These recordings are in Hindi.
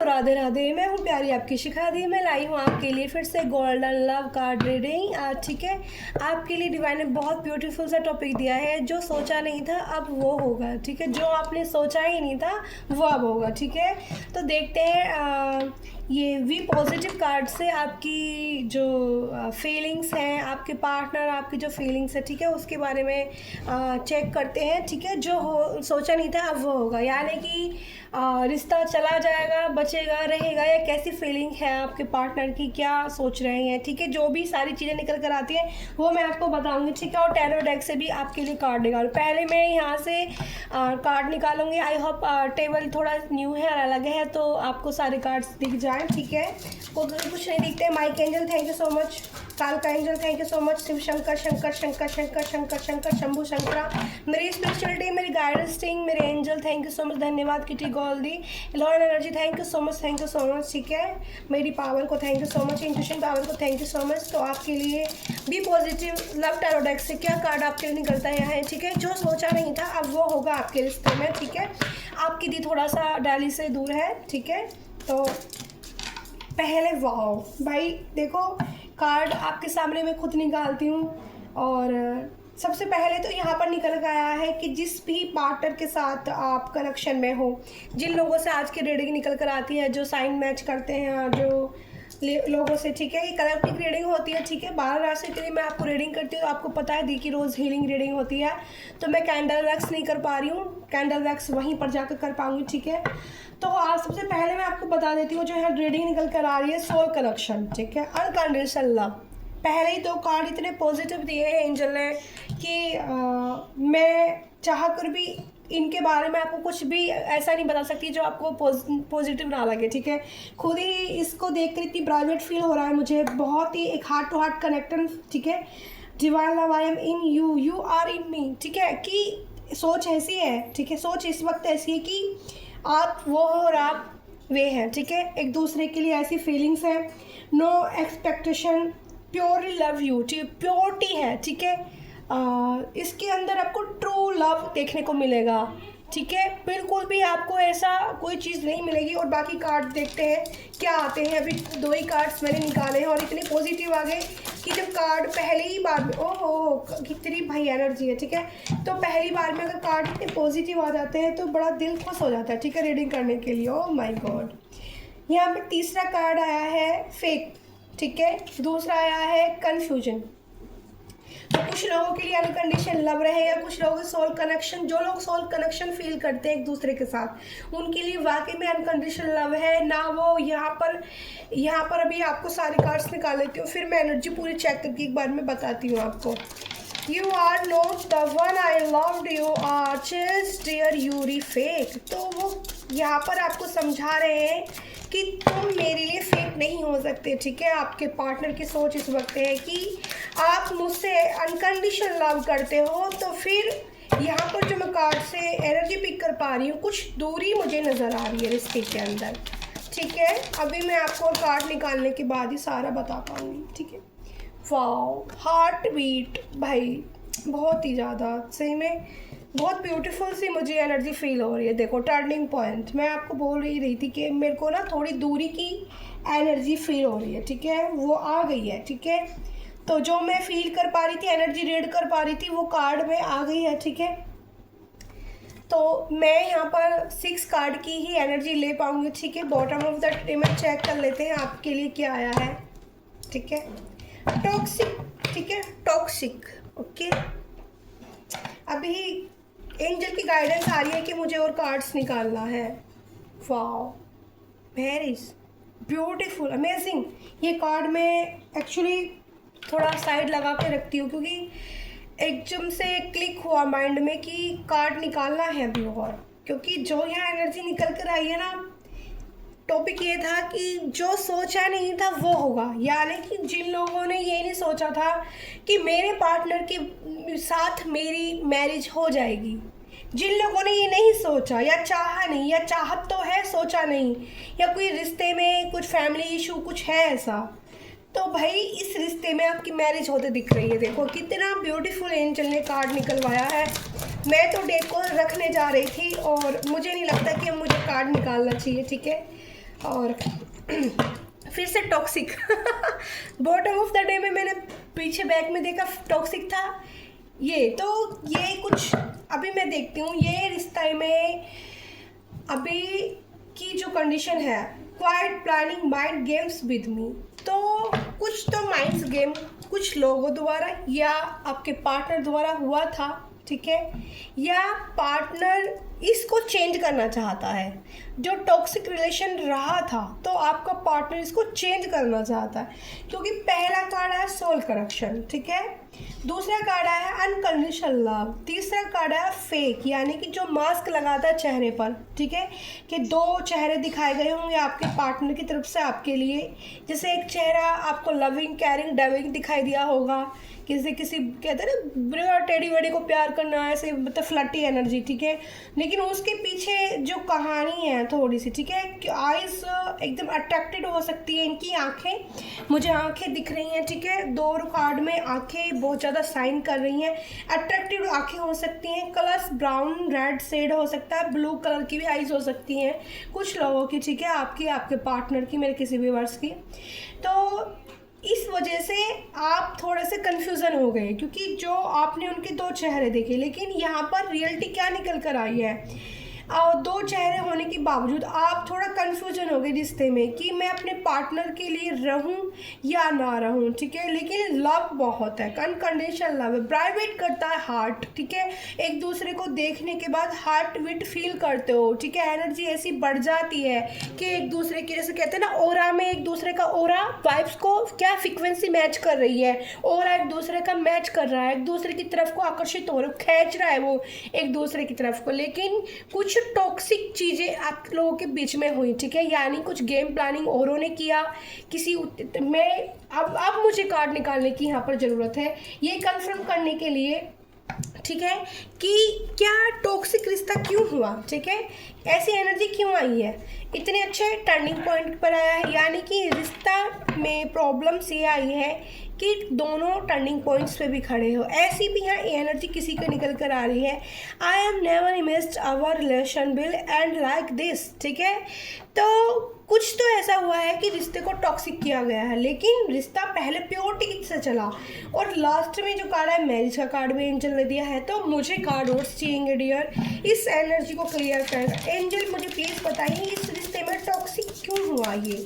राधे राधे, मैं हूँ प्यारी आपकी शिखा दी। मैं लाई हूँ आपके लिए फिर से गोल्डन लव कार्ड रीडिंग। ठीक है, आपके लिए डिवाइन ने बहुत ब्यूटीफुल सा टॉपिक दिया है। जो सोचा नहीं था अब वो होगा। ठीक है, जो आपने सोचा ही नहीं था वो अब होगा। ठीक है, तो देखते हैं ये वी पॉजिटिव कार्ड से आपकी जो फीलिंग्स हैं, आपके पार्टनर आपकी जो फीलिंग्स है, ठीक है, उसके बारे में चेक करते हैं। ठीक है, जो हो सोचा नहीं था अब वो होगा, यानी कि रिश्ता चला जाएगा, बचेगा, रहेगा, या कैसी फीलिंग है आपके पार्टनर की, क्या सोच रहे हैं। ठीक है, जो भी सारी चीज़ें निकल कर आती हैं वो मैं आपको बताऊंगी। ठीक है, और टैरो डेक से भी आपके लिए कार्ड निकालूँ। पहले मैं यहाँ से कार्ड निकालूंगी। आई होप टेबल थोड़ा न्यू है और अलग है तो आपको सारे कार्ड्स दिख जाएं। ठीक है, कुछ नहीं दिखते। माइक angel thank you so much. कालका angel thank you so much. Shiv Shankar Shankar Shankar Shankar Shankar Shankar Shambhu Shankara, मेरी स्पिरिचुअलिटी, मेरी गाइडेंस टीम, मेरे angel thank you so much. धन्यवाद Kitty Goldie, lord energy thank you so much, thank you so much. ठीक है, मेरी पावर को thank you so much, intuition power को थैंक यू सो मच। तो आपके लिए be positive love tarot deck से क्या कार्ड आपके लिए निकलता है। ठीक है, जो सोचा नहीं था अब वो होगा आपके रिश्ते में। ठीक है, आपकी दी थोड़ा सा डाली से दूर है। ठीक है, तो पहले वाओ भाई देखो, कार्ड आपके सामने मैं खुद निकालती हूँ। और सबसे पहले तो यहाँ पर निकल के आया है कि जिस भी पार्टनर के साथ आप कनेक्शन में हो, जिन लोगों से आज की रीडिंग निकल कर आती है, जो साइन मैच करते हैं जो लोगों से। ठीक है, ये कलेक्टिव रीडिंग होती है। ठीक है, 12 राशि के लिए मैं आपको रीडिंग करती हूँ। आपको पता है दी की रोज़ हीलिंग रीडिंग होती है, तो मैं कैंडल वैक्स नहीं कर पा रही हूँ, कैंडल वैक्स वहीं पर जाकर कर पाऊँगी। ठीक है, तो आज सबसे पहले मैं आपको बता देती हूँ जो यहाँ रीडिंग निकल कर आ रही है, सोल कनेक्शन। ठीक है, अनकंडीशनल लव। पहले ही 2 कार्ड इतने पॉजिटिव दिए हैं एंजल ने कि मैं चाह कर भी इनके बारे में आपको कुछ भी ऐसा नहीं बता सकती जो आपको पॉजिटिव ना लगे। ठीक है, खुद ही इसको देख कर इतनी प्राइवेट फील हो रहा है मुझे, बहुत ही एक हार्ट टू हार्ट कनेक्शन। ठीक है, divine love, I am in you, you are in me. ठीक है, कि सोच ऐसी है। ठीक है, सोच इस वक्त ऐसी है कि आप वो हो और आप वे हैं। ठीक है, एक दूसरे के लिए ऐसी फीलिंग्स हैं, no expectation, purely love you. ठीक, प्योरिटी है। ठीक है, इसके अंदर आपको ट्रू लव देखने को मिलेगा। ठीक है, बिल्कुल भी आपको ऐसा कोई चीज़ नहीं मिलेगी। और बाकी कार्ड देखते हैं क्या आते हैं। अभी 2 ही कार्ड्स मैंने निकाले हैं और इतने पॉजिटिव आ गए कि जब कार्ड पहले ही बार में, ओहो कितनी भाई एनर्जी है। ठीक है, तो पहली बार में अगर कार्ड इतने पॉजिटिव आ जाते हैं तो बड़ा दिल खुश हो जाता है। ठीक है, रीडिंग करने के लिए। ओह माय गॉड, यहाँ पे तीसरा कार्ड आया है फेक। ठीक है, दूसरा आया है कन्फ्यूजन। तो कुछ लोगों के लिए अनकंडीशनल लव रहेगा, कुछ लोगों के सोल कनेक्शन, जो लोग सोल कनेक्शन फील करते हैं एक दूसरे के साथ, उनके लिए वाकई में अनकंडीशनल लव है ना। वो यहाँ पर अभी आपको सारे कार्ड्स निकाल लेती हूँ, फिर मैं एनर्जी पूरी चेक करके एक बार में बताती हूँ आपको। You are not the one I loved, you are just dear you're a fake. तो वो यहाँ पर आपको समझा रहे हैं कि तुम मेरे लिए फेक नहीं हो सकते। ठीक है, आपके पार्टनर की सोच इस वक्त है कि आप मुझसे अनकंडीशनल लव करते हो। तो फिर यहाँ पर जो मैं कार्ड से एनर्जी पिक कर पा रही हूँ, कुछ दूरी मुझे नज़र आ रही है रिश्ते के अंदर। ठीक है, अभी मैं आपको कार्ड निकालने के बाद ही सारा बता पाऊँगी। ठीक है, वाओ, हार्ट बीट भाई बहुत ही ज़्यादा, सही में बहुत ब्यूटीफुल सी मुझे एनर्जी फील हो रही है। देखो टर्निंग पॉइंट, मैं आपको बोल ही रही थी कि मेरे को ना थोड़ी दूरी की एनर्जी फील हो रही है। ठीक है, वो आ गई है। ठीक है, तो जो मैं फील कर पा रही थी, एनर्जी रीड कर पा रही थी, वो कार्ड में आ गई है। ठीक है, तो मैं यहाँ पर 6 कार्ड की ही एनर्जी ले पाऊँगी। ठीक है, bottom of the tray check कर लेते हैं आपके लिए क्या आया है। ठीक है, टॉक्सिक। ठीक है, टॉक्सिक। ओके, अभी एंजल की गाइडेंस आ रही है कि मुझे और कार्ड्स निकालना है। Wow, very beautiful, amazing. ये कार्ड मैं एक्चुअली थोड़ा साइड लगा के रखती हूँ क्योंकि एकदम से क्लिक हुआ माइंड में कि कार्ड निकालना है अभी। और क्योंकि जो यहाँ एनर्जी निकल कर आई है ना, टॉपिक ये था कि जो सोचा नहीं था वो होगा, यानी कि जिन लोगों ने ये नहीं सोचा था कि मेरे पार्टनर के साथ मेरी मैरिज हो जाएगी, जिन लोगों ने ये नहीं सोचा या चाहा नहीं, या चाहत तो है सोचा नहीं, या कोई रिश्ते में कुछ फैमिली इशू कुछ है ऐसा, तो भाई इस रिश्ते में आपकी मैरिज होते दिख रही है। देखो कितना ब्यूटीफुल एंजल ने कार्ड निकलवाया है। मैं तो डेक को रखने जा रही थी और मुझे नहीं लगता कि मुझे कार्ड निकालना चाहिए। ठीक है, और फिर से toxic bottom of the day में मैंने पीछे बैक में देखा टॉक्सिक था ये। तो ये कुछ अभी मैं देखती हूँ ये रिश्ते में अभी की जो कंडीशन है, quite planning mind games with me. तो कुछ तो माइंड्स गेम कुछ लोगों द्वारा या आपके पार्टनर द्वारा हुआ था, ठीक है, या पार्टनर इसको चेंज करना चाहता है। जो टॉक्सिक रिलेशन रहा था तो आपका पार्टनर इसको चेंज करना चाहता है, क्योंकि पहला कार्ड है सोल कनेक्शन, ठीक है, दूसरा कार्ड है अनकंडीशनल लव, तीसरा कार्ड है फेक, यानी कि जो मास्क लगाता है चेहरे पर, ठीक है, कि दो चेहरे दिखाए गए होंगे आपके पार्टनर की तरफ से आपके लिए। जैसे एक चेहरा आपको लविंग केयरिंग डविंग दिखाई दिया होगा, किसी कहते हैं ना टेडी वेडी को प्यार करना, ऐसे मतलब फ्लटी एनर्जी, ठीक है, लेकिन उसके पीछे जो कहानी है थोड़ी सी, ठीक है, कि आइज एकदम अट्रैक्टेड हो सकती है इनकी आंखें, मुझे आंखें दिख रही हैं, ठीक है, दो कार्ड में आंखें बहुत ज़्यादा साइन कर रही हैं, अट्रैक्टिव आंखें हो सकती हैं, कलर्स ब्राउन रेड शेड हो सकता है, ब्लू कलर की भी आइज हो सकती हैं कुछ लोगों की, ठीक है, आपकी आपके पार्टनर की, मेरे किसी भी वर्ष की। तो इस वजह से आप थोड़े से कन्फ्यूज़न हो गए, क्योंकि जो आपने उनके दो चेहरे देखे, लेकिन यहाँ पर रियलिटी क्या निकल कर आई है, और दो चेहरे होने के बावजूद आप थोड़ा कन्फ्यूजन हो गए रिश्ते में कि मैं अपने पार्टनर के लिए रहूं या ना रहूं, ठीक है, लेकिन लव बहुत है, अनकंडीशनल लव है, वाइब्रेट करता है हार्ट, ठीक है, एक दूसरे को देखने के बाद हार्ट बीट फील करते हो, ठीक है, एनर्जी ऐसी बढ़ जाती है कि एक दूसरे की, जैसे कहते हैं ना ओरा में, एक दूसरे का ओरा वाइब्स को क्या फ्रिक्वेंसी मैच कर रही है, ओरा एक दूसरे का मैच कर रहा है, एक दूसरे की तरफ को आकर्षित हो रहा है, खींच रहा है वो एक दूसरे की तरफ को। लेकिन कुछ टॉक्सिक चीज़ें आप लोगों के बीच में हुई, ठीक है, यानी कुछ गेम प्लानिंग औरों ने किया किसी में। अब मुझे कार्ड निकालने की यहाँ पर ज़रूरत है ये कंफर्म करने के लिए, ठीक है, कि क्या टॉक्सिक रिश्ता क्यों हुआ, ठीक है, ऐसी एनर्जी क्यों आई है, इतने अच्छे टर्निंग पॉइंट पर आया है, यानी कि रिश्ता में प्रॉब्लम्स ये आई है कि दोनों टर्निंग पॉइंट्स पे भी खड़े हो, ऐसी भी यहाँ एनर्जी किसी को निकल कर आ रही है। I am never imagined our relation will end like this, ठीक है, तो कुछ तो ऐसा हुआ है कि रिश्ते को टॉक्सिक किया गया है, लेकिन रिश्ता पहले प्योरिटी से चला, और लास्ट में जो कार्ड है मैरिज का कार्ड भी एंजल ने दिया है। तो मुझे कार्ड और चाहिए डियर इस एनर्जी को क्लियर कर। एंजल मुझे प्लीज़ बताइए इस रिश्ते में टॉक्सिक क्यों हुआ, ये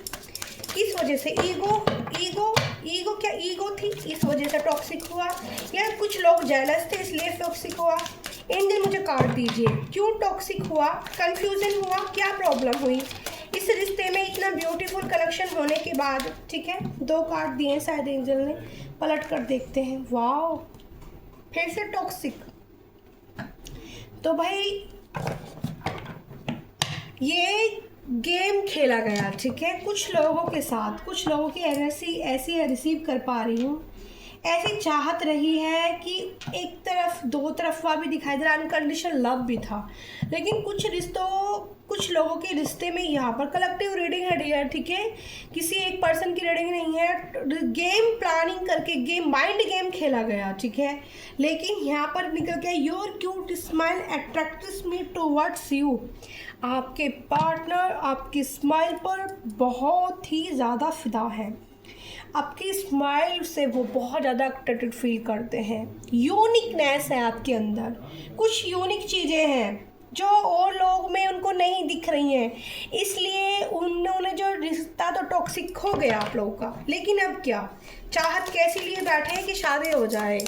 किस वजह से, ईगो क्या ईगो थी इस वजह से टॉक्सिक हुआ, या कुछ लोग जेलस थे इसलिए टॉक्सिक हुआ। एंजल मुझे कार्ड दीजिए क्यों टॉक्सिक हुआ, कंफ्यूजन हुआ, क्या प्रॉब्लम हुई इस रिश्ते में इतना ब्यूटीफुल कनेक्शन होने के बाद, ठीक है, दो कार्ड दिए शायद एंजल ने, पलट कर देखते हैं। वाह, फिर से टॉक्सिक। तो भाई ये गेम खेला गया, ठीक है, कुछ लोगों के साथ, कुछ लोगों की एनर्जी ऐसी रिसीव कर पा रही हूँ, ऐसी चाहत रही है कि एक तरफ दो तरफा भी दिखाई दे रहा, अनकंडीशनल लव भी था, लेकिन कुछ लोगों के रिश्ते में यहाँ पर कलेक्टिव रीडिंग है डियर, ठीक है, किसी एक पर्सन की रीडिंग नहीं है, गेम प्लानिंग करके गेम माइंड गेम खेला गया, ठीक है, लेकिन यहाँ पर निकल के your cute smile attracts me towards you, आपके पार्टनर आपकी स्माइल पर बहुत ही ज़्यादा फिदा है, आपकी स्माइल से वो बहुत ज़्यादा अट्रैक्टेड फील करते हैं, यूनिकनेस है आपके अंदर, कुछ यूनिक चीज़ें हैं जो और लोग में उनको नहीं दिख रही हैं, इसलिए उन्होंने जो रिश्ता तो टॉक्सिक हो गया आप लोगों का। लेकिन अब क्या चाहत कैसी लिए बैठे हैं कि शादी हो जाए,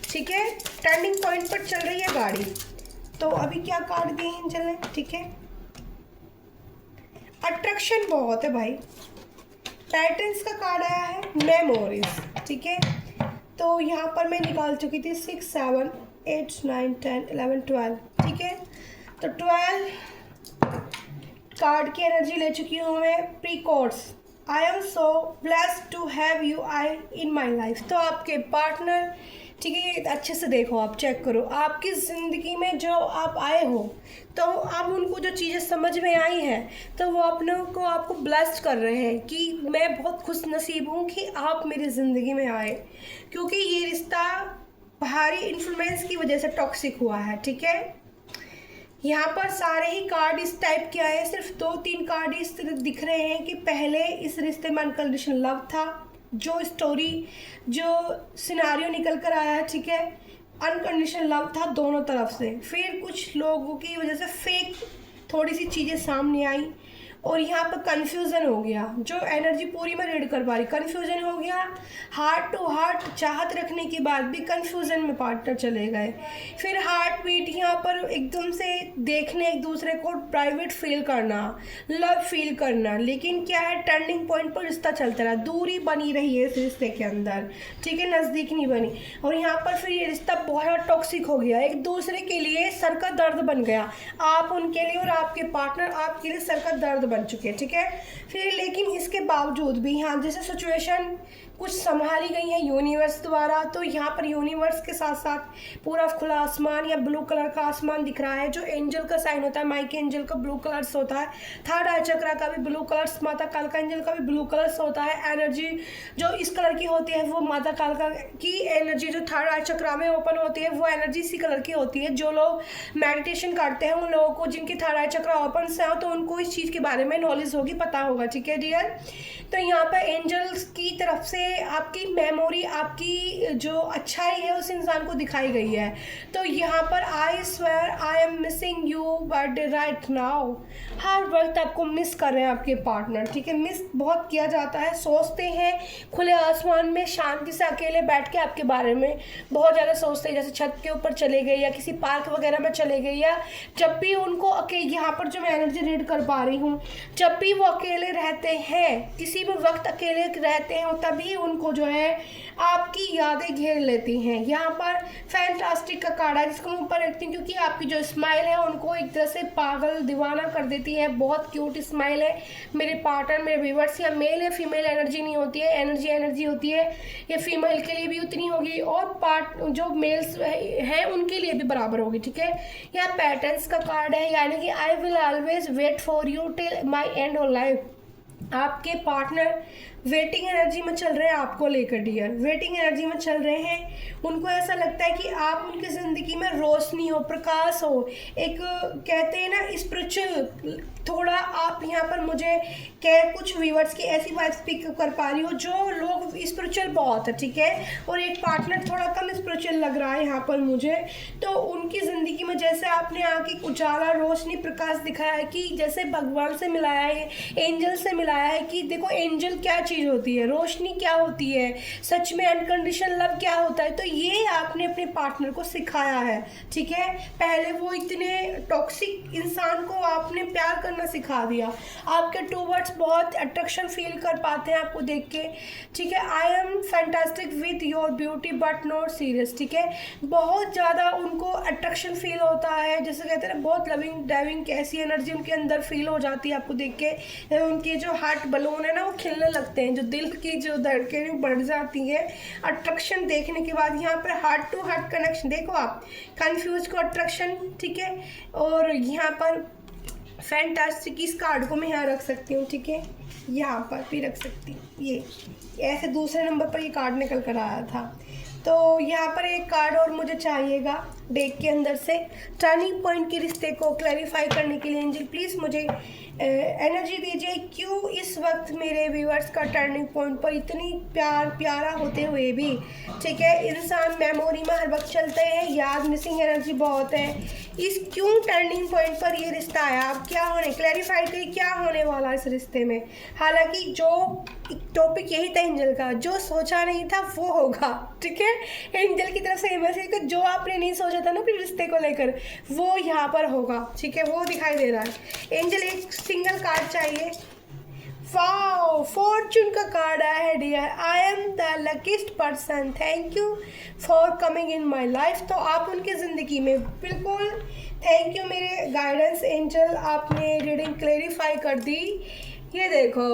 ठीक है, टर्निंग पॉइंट पर चल रही है गाड़ी। तो अभी क्या कार्ड दिए हैं चलें, ठीक है, अट्रैक्शन बहुत है भाई, पैटर्न्स का कार्ड आया है मेमोरीज, ठीक है, तो यहाँ पर मैं निकाल चुकी थी 6 7 8 9 10 11 12, ठीक है, तो 12 कार्ड की एनर्जी ले चुकी हूँ मैं। Pre course I am so blessed to have you I in my life. तो आपके पार्टनर, ठीक है, अच्छे से देखो, आप चेक करो आपकी ज़िंदगी में जो आप आए हो, तो अब उनको जो चीज़ें समझ में आई हैं तो वो अपने को आपको ब्लेस्ड कर रहे हैं कि मैं बहुत खुश नसीब हूँ कि आप मेरी ज़िंदगी में आए, क्योंकि ये रिश्ता बाहरी इन्फ्लुएंस की वजह से टॉक्सिक हुआ है, ठीक है। यहाँ पर सारे ही कार्ड इस टाइप के आए हैं, सिर्फ 2-3 कार्ड इस तरह दिख रहे हैं कि पहले इस रिश्ते में अनकंडीशनल लव था, जो स्टोरी जो सिनारियो निकल कर आया है, ठीक है, अनकंडीशनल लव था दोनों तरफ से। फिर कुछ लोगों की वजह से फेक थोड़ी सी चीज़ें सामने आई और यहाँ पर कन्फ्यूज़न हो गया। जो एनर्जी पूरी मैं रीड कर पा रही, कन्फ्यूज़न हो गया, हार्ट टू हार्ट चाहत रखने के बाद भी कन्फ्यूज़न में पार्टनर चले गए। फिर हार्ट बीट यहाँ पर एकदम से देखने एक दूसरे को प्राइवेट फील करना, लव फील करना, लेकिन क्या है टर्निंग पॉइंट पर रिश्ता चलता रहा, दूरी बनी रही है इस रिश्ते के अंदर, ठीक है, नज़दीक नहीं बनी। और यहाँ पर फिर ये रिश्ता बहुत ज़्यादा टॉक्सिक हो गया, एक दूसरे के लिए सर का दर्द बन गया, आप उनके लिए और आपके पार्टनर आपके लिए सर का दर्द बन चुके, ठीक है। फिर लेकिन इसके बावजूद भी यहाँ जैसे सिचुएशन कुछ संभाली गई है यूनिवर्स द्वारा, तो यहाँ पर यूनिवर्स के साथ साथ पूरा खुला आसमान या ब्लू कलर का आसमान दिख रहा है, जो एंजल का साइन होता है, माइक एंजल का ब्लू कलर्स होता है, थर्ड आई चक्रा का भी ब्लू कलर्स, माता कालका एंजल का भी ब्लू कलर्स होता है। एनर्जी जो इस कलर की होती है वो माता कालका की एनर्जी जो थर्ड आई चक्रा में ओपन होती है वो एनर्जी इसी कलर की होती है। जो लोग मेडिटेशन करते हैं उन लोगों को जिनकी थर्ड आई चक्रा ओपन से हो तो उनको इस चीज़ के बारे में नॉलेज होगी, पता होगा, ठीक है डियर। तो यहाँ पर एंजल्स की तरफ से आपकी मेमोरी, आपकी जो अच्छाई है उस इंसान को दिखाई गई है। तो यहाँ पर I swear I am missing you but right now, हर वक्त आपको मिस कर रहे हैं आपके पार्टनर, ठीक है, मिस बहुत किया जाता है, सोचते हैं खुले आसमान में शांति से अकेले बैठ के आपके बारे में बहुत ज़्यादा सोचते हैं, जैसे छत के ऊपर चले गए या किसी पार्क वगैरह में चले गए, या जब भी उनको यहाँ पर जो मैं एनर्जी रीड कर पा रही हूँ, जब भी वो अकेले रहते हैं, किसी भी वक्त अकेले रहते हैं, तभी उनको जो है आपकी यादें घेर लेती हैं। यहाँ पर फैंटास्टिक का कार्ड है जिसको मैं ऊपर रखती हूँ क्योंकि आपकी जो स्माइल है उनको एक तरह से पागल दीवाना कर देती है, बहुत क्यूट स्माइल है। मेरे पार्टनर, मेरे व्यूअर्स, या मेल या फीमेल एनर्जी नहीं होती है, एनर्जी होती है, ये फीमेल के लिए भी उतनी होगी और जो मेल्स हैं उनके लिए भी बराबर होगी, ठीक है। यह पैटर्न्स का कार्ड है, यानी कि I will always wait for you till my end of life. आपके पार्टनर वेटिंग एनर्जी में चल रहे हैं आपको लेकर डियर, वेटिंग एनर्जी में चल रहे हैं। उनको ऐसा लगता है कि आप उनकी ज़िंदगी में रोशनी हो, प्रकाश हो, एक कहते हैं ना स्पिरिचुअल थोड़ा। आप यहाँ पर मुझे कुछ व्यूअर्स की ऐसी बात स्पीक कर पा रही हो जो लोग स्पिरिचुअल बहुत है, ठीक है, और एक पार्टनर थोड़ा कम स्पिरिचुअल लग रहा है यहाँ पर मुझे। तो उनकी ज़िंदगी में जैसे आपने आके उजाला, रोशनी, प्रकाश दिखाया है कि जैसे भगवान से मिलाया है, एंजल से मिलाया है कि देखो एंजल क्या चीज़ होती है, रोशनी क्या होती है, सच में अनकंडीशनल लव क्या होता है। तो ये आपने अपने पार्टनर को सिखाया है, ठीक है। पहले वो इतने टॉक्सिक इंसान को आपने प्यार करना सिखा दिया, आपके टूवर्ड्स बहुत अट्रैक्शन फील कर पाते हैं आपको देख के, ठीक है। I M fantastic with your beauty but not serious, ठीक है, बहुत ज़्यादा उनको अट्रैक्शन फील होता है, जैसे कहते हैं बहुत लविंग डाइविंग कैसी एनर्जी उनके अंदर फील हो जाती है आपको देख के। उनके जो हार्ट बलून है ना वो खिलने लगते हैं, जो दिल की जो धड़कनें बढ़ जाती हैं अट्रैक्शन देखने के बाद। यहाँ पर हार्ट टू हार्ट कनेक्शन देखो आप, कंफ्यूज को अट्रैक्शन, ठीक है। और यहाँ पर फैंटास्टिक, इस कार्ड को मैं यहाँ रख सकती हूँ, ठीक है, यहाँ पर भी रख सकती हूँ। ये ऐसे दूसरे नंबर पर ये कार्ड निकल कर आया था। तो यहाँ पर एक कार्ड और मुझे चाहिएगा डेक के अंदर से, टर्निंग पॉइंट के रिश्ते को क्लैरिफाई करने के लिए एंजल प्लीज़ मुझे एनर्जी दीजिए। क्यों इस वक्त मेरे व्यूअर्स का टर्निंग पॉइंट पर इतनी प्यारा होते हुए भी, ठीक है, इंसान मेमोरी में हर वक्त चलते हैं, याद, मिसिंग एनर्जी बहुत है, इस क्यों टर्निंग पॉइंट पर ये रिश्ता आया, अब क्या होने, क्लैरिफाई करिए क्या होने वाला इस रिश्ते में। हालांकि जो टॉपिक यही था एंजल का, जो सोचा नहीं था वो होगा, ठीक है। एंजल की तरफ से मैसेज कि जो आपने नहीं सोचा था ना अपने रिश्ते को लेकर वो यहाँ पर होगा, ठीक है, वो दिखाई दे रहा है। एंजल एक सिंगल कार्ड चाहिए। वाओ, फॉर्चून का कार्ड आया है dear. I am the luckiest person, thank you for coming in my life. तो आप उनकी ज़िंदगी में बिल्कुल थैंक यू मेरे गाइडेंस एंजल, आपने रीडिंग क्लेरिफाई कर दी। ये देखो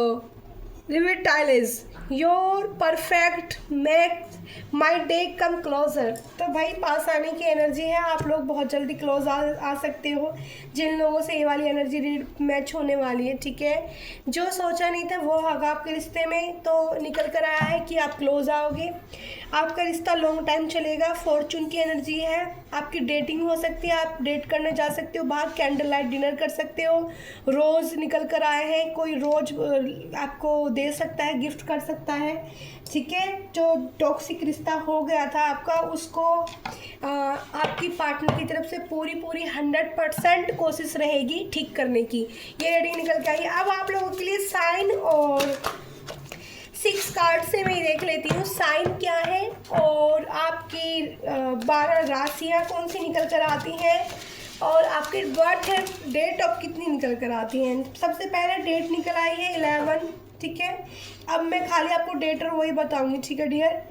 revitalize your perfect make my day come closer. तो भाई पास आने की एनर्जी है, आप लोग बहुत जल्दी क्लोज आ सकते हो। जिन लोगों से ये वाली एनर्जी मैच होने वाली है, ठीक है, जो सोचा नहीं था वो होगा आपके रिश्ते में, तो निकल कर आया है कि आप क्लोज आओगे। आपका रिश्ता लॉन्ग टाइम चलेगा। फॉर्चून की एनर्जी है, आपकी डेटिंग हो सकती है, आप डेट करने जा सकते हो, बाहर कैंडल लाइट डिनर कर सकते हो। रोज़ निकल कर आए हैं, कोई रोज़ आपको दे सकता है, गिफ्ट कर सकता है, ठीक है। जो टॉक्सिक रिश्ता हो गया था आपका, उसको आपकी पार्टनर की तरफ से पूरी 100% कोशिश रहेगी ठीक करने की। ये रीडिंग निकल के आई। अब आप लोगों के लिए साइन और 6 कार्ड से मैं देख लेती हूँ साइन क्या है और आपकी 12 राशियाँ कौन सी निकल कर आती हैं और आपके बर्थ डेट ऑफ कितनी निकल कर आती हैं। सबसे पहले डेट निकल आई है 11, ठीक है। अब मैं खाली आपको डेट और वही बताऊंगी, ठीक है डियर।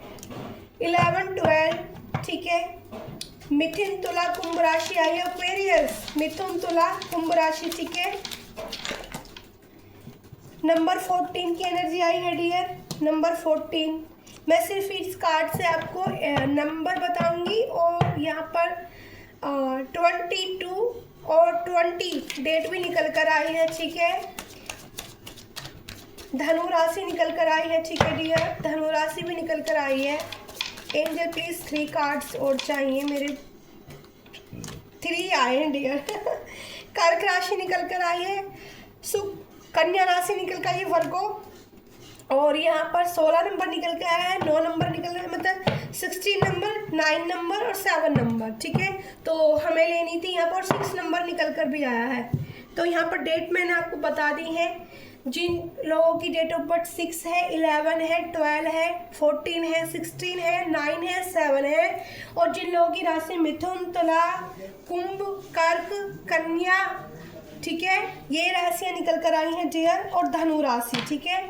11, 12, ठीक है। मिथुन तुला कुंभ राशि आई है, एक्वेरियस, मिथुन तुला कुंभ राशि, ठीक है। नंबर 14 की एनर्जी आई है डियर, नंबर 14। मैं सिर्फ इस कार्ड से आपको नंबर बताऊंगी और यहाँ पर 22 और 20 डेट भी निकल कर आई है, ठीक है। धनु राशि निकल कर आई है, ठीक है डियर, धनु राशि भी निकल कर आई है। एंजल प्लीज 3 कार्ड्स और चाहिए, मेरे 3 आए हैं डियर। कर्क राशि निकल कर आई है, कन्या राशि निकल कर आई है, वर्गो, और यहाँ पर 16 नंबर निकल के आया है, 9 नंबर निकल है, मतलब 16 नंबर, 9 नंबर और 7 नंबर, ठीक है। तो हमें लेनी थी यहाँ पर 6 नंबर निकल कर भी आया है। तो यहाँ पर डेट मैंने आपको बता दी है। जिन लोगों की डेट ऑफ बर्थ 6 है, 11 है, 12 है, 14 है, 16 है, 9 है, 7 है, और जिन लोगों की राशि मिथुन, तुला, कुंभ, कर्क, कन्या, ठीक है, ये राशियाँ निकल कर आई हैं डियर, और धनु राशि, ठीक है।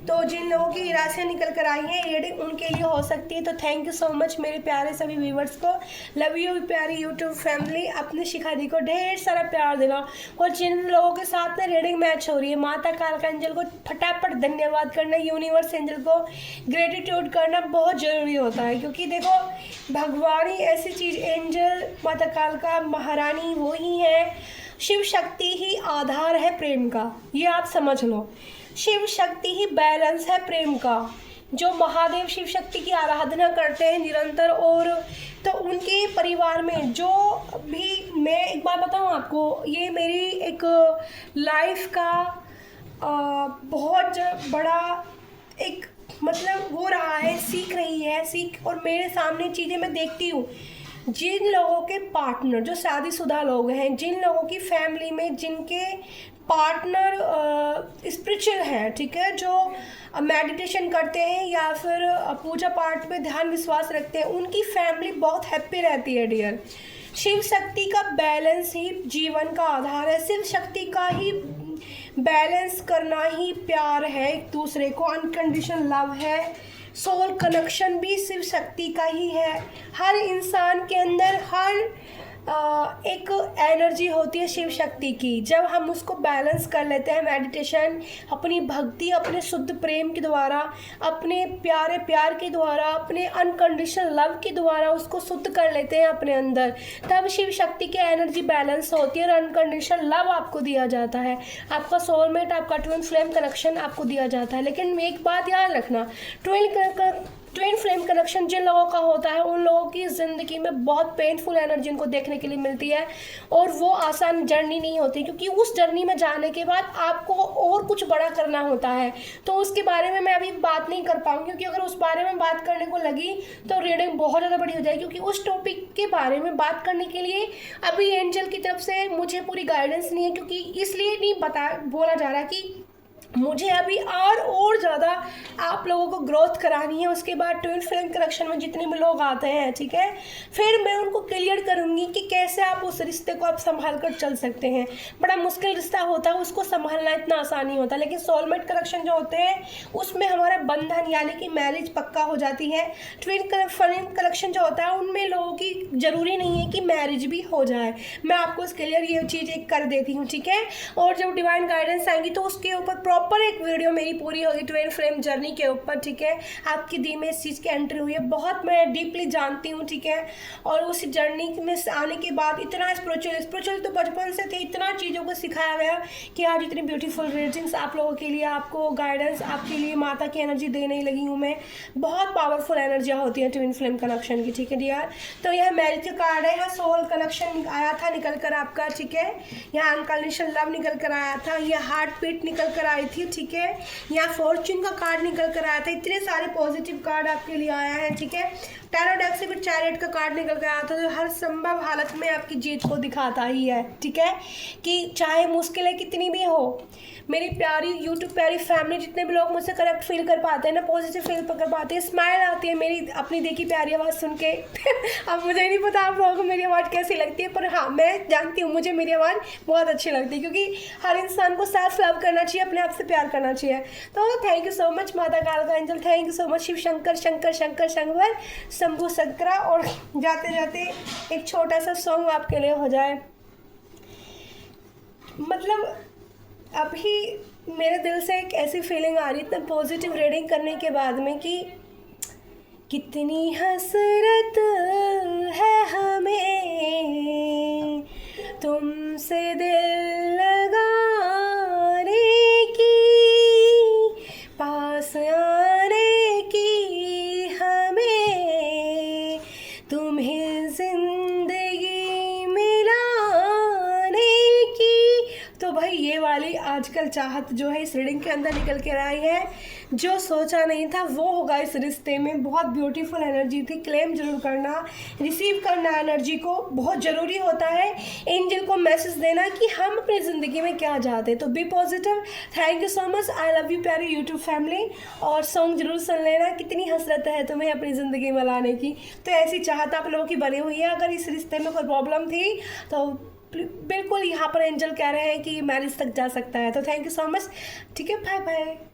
तो जिन लोगों की राशियाँ निकल कर आई हैं रीडिंग उनके लिए हो सकती है। तो थैंक यू सो मच मेरे प्यारे सभी व्यूवर्स को। लव यू प्यारी यूट्यूब फैमिली। अपनी शिखा दी को ढेर सारा प्यार देना, और जिन लोगों के साथ में रीडिंग मैच हो रही है, माता कालका एंजल को फटाफट धन्यवाद करना, यूनिवर्स एंजल को ग्रेटिट्यूड करना बहुत ज़रूरी होता है, क्योंकि देखो भगवान ही ऐसी चीज़, एंजल, माता कालका, महारानी वो ही है। शिव शक्ति ही आधार है प्रेम का, ये आप समझ लो। शिव शक्ति ही बैलेंस है प्रेम का। जो महादेव शिव शक्ति की आराधना करते हैं निरंतर, और तो उनके परिवार में जो भी, मैं एक बार बताऊं आपको, ये मेरी एक लाइफ का बहुत बड़ा एक मतलब वो रहा है, सीख रही है सीख, और मेरे सामने चीज़ें मैं देखती हूँ। जिन लोगों के पार्टनर, जो शादीशुदा लोग हैं, जिन लोगों की फैमिली में जिनके पार्टनर स्पिरिचुअल हैं, ठीक है, जो मेडिटेशन करते हैं या फिर पूजा पाठ में ध्यान विश्वास रखते हैं, उनकी फैमिली बहुत हैप्पी रहती है डियर। शिव शक्ति का बैलेंस ही जीवन का आधार है। शिव शक्ति का ही बैलेंस करना ही प्यार है, एक दूसरे को अनकंडीशनल लव है। सोल कनेक्शन भी शिव शक्ति का ही है। हर इंसान के अंदर हर एक एनर्जी होती है शिव शक्ति की। जब हम उसको बैलेंस कर लेते हैं मेडिटेशन, अपनी भक्ति, अपने शुद्ध प्रेम के द्वारा, अपने प्यारे प्यार के द्वारा, अपने अनकंडीशनल लव के द्वारा उसको शुद्ध कर लेते हैं अपने अंदर, तब शिव शक्ति की एनर्जी बैलेंस होती है और अनकंडीशनल लव आपको दिया जाता है। आपका सोलमेट, आपका ट्विन फ्लेम कनेक्शन आपको दिया जाता है। लेकिन एक बात याद रखना, ट्विन फ्लेम कनेक्शन जिन लोगों का होता है उन लोगों की ज़िंदगी में बहुत पेनफुल एनर्जी उनको देखने के लिए मिलती है, और वो आसान जर्नी नहीं होती, क्योंकि उस जर्नी में जाने के बाद आपको और कुछ बड़ा करना होता है। तो उसके बारे में मैं अभी बात नहीं कर पाऊंगी, क्योंकि अगर उस बारे में बात करने को लगी तो रीडिंग बहुत ज़्यादा बड़ी हो जाएगी, क्योंकि उस टॉपिक के बारे में बात करने के लिए अभी एंजल की तरफ से मुझे पूरी गाइडेंस नहीं है, क्योंकि इसलिए नहीं बोला जा रहा कि मुझे अभी और ज़्यादा आप लोगों को ग्रोथ करानी है। उसके बाद ट्विन फ्लेम कनेक्शन में जितने भी लोग आते हैं, ठीक है, फिर मैं उनको क्लियर करूँगी कि कैसे आप उस रिश्ते को आप संभाल कर चल सकते हैं। बड़ा मुश्किल रिश्ता होता है, उसको संभालना इतना आसान नहीं होता, लेकिन सोलमेट कनेक्शन जो होते हैं उसमें हमारा बंधन यानी कि मैरिज पक्का हो जाती है। ट्विन फ्लेम कनेक्शन जो होता है उनमें लोगों की ज़रूरी नहीं है कि मैरिज भी हो जाए। मैं आपको क्लियर ये चीज़ एक कर देती हूँ, ठीक है। और जब डिवाइन गाइडेंस आएंगी तो उसके ऊपर प्रॉपर एक वीडियो मेरी पूरी होगी ट्विन फ्लेम जर्नी के ऊपर, ठीक है। आपकी दी में इस चीज़ की एंट्री हुई है, बहुत मैं डीपली जानती हूँ, ठीक है। और उस जर्नी में आने के बाद इतना स्पिरिचुअल तो बचपन से थे, इतना चीज़ों को सिखाया गया कि आज इतनी ब्यूटीफुल रीडिंग्स आप लोगों के लिए, आपको गाइडेंस, आपके लिए माता की एनर्जी देने लगी हूँ मैं। बहुत पावरफुल एनर्जियाँ होती हैं ट्विन फ्लेम कनेक्शन की, ठीक है डियर। तो यह मैरिज का कार्ड है, यहाँ सोल कनेक्शन आया था निकल कर आपका, ठीक है। यहाँ अनकंडीशनल लव निकल कर आया था, यह हार्ट बीट निकल कर आई थी, ठीक है। यहाँ फॉर्च्यून का कार्ड निकल कर आया था। इतने सारे पॉजिटिव कार्ड आपके लिए आया है, ठीक है। टैरो डेक से फिर चैरियट का कार्ड निकल कर आया था, जो हर संभव हालत में आपकी जीत को दिखाता ही है, ठीक है। कि चाहे मुश्किलें कितनी भी हो, मेरी प्यारी यूट्यूब प्यारी फैमिली, जितने भी लोग मुझसे करेक्ट फील कर पाते हैं ना, पॉजिटिव फील कर पाते हैं, स्माइल आती है मेरी अपनी देखी प्यारी आवाज़ सुन के। अब मुझे नहीं पता आप लोगों को मेरी आवाज़ कैसी लगती है, पर हाँ मैं जानती हूँ मुझे मेरी आवाज़ बहुत अच्छी लगती है, क्योंकि हर इंसान को सेल्फ लव करना चाहिए, अपने आप से प्यार करना चाहिए। तो thank you so much Mata कालका angel, thank you so much Shiv Shankar Shankar Shankar Shankar Shambhu Shankara. और जाते जाते एक छोटा सा सॉन्ग आपके लिए हो जाए। मतलब अभी मेरे दिल से एक ऐसी फीलिंग आ रही इतना पॉजिटिव रीडिंग करने के बाद में कि कितनी हसरत है हमें तुमसे दिल लगाने की, पास आने की, हमें तुम्हें जिंदगी मिलाने की। तो भाई ये वाली आजकल चाहत जो है इस रीडिंग के अंदर निकल कर आई है। जो सोचा नहीं था वो होगा इस रिश्ते में। बहुत ब्यूटीफुल एनर्जी थी। क्लेम जरूर करना, रिसीव करना एनर्जी को बहुत ज़रूरी होता है। एंजल को मैसेज देना कि हम अपनी ज़िंदगी में क्या चाहते हैं। तो be positive. Thank you so much. I love you प्यारी यूट्यूब फैमिली। और सॉन्ग जरूर सुन लेना, कितनी हसरत है तुम्हें अपनी ज़िंदगी में लाने की। तो ऐसी चाहत आप लोगों की बनी हुई है। अगर इस रिश्ते में कोई प्रॉब्लम थी तो बिल्कुल यहाँ पर एंजल कह रहे हैं कि मैरिज तक जा सकता है। तो थैंक यू सो मच, ठीक है, बाय बाय।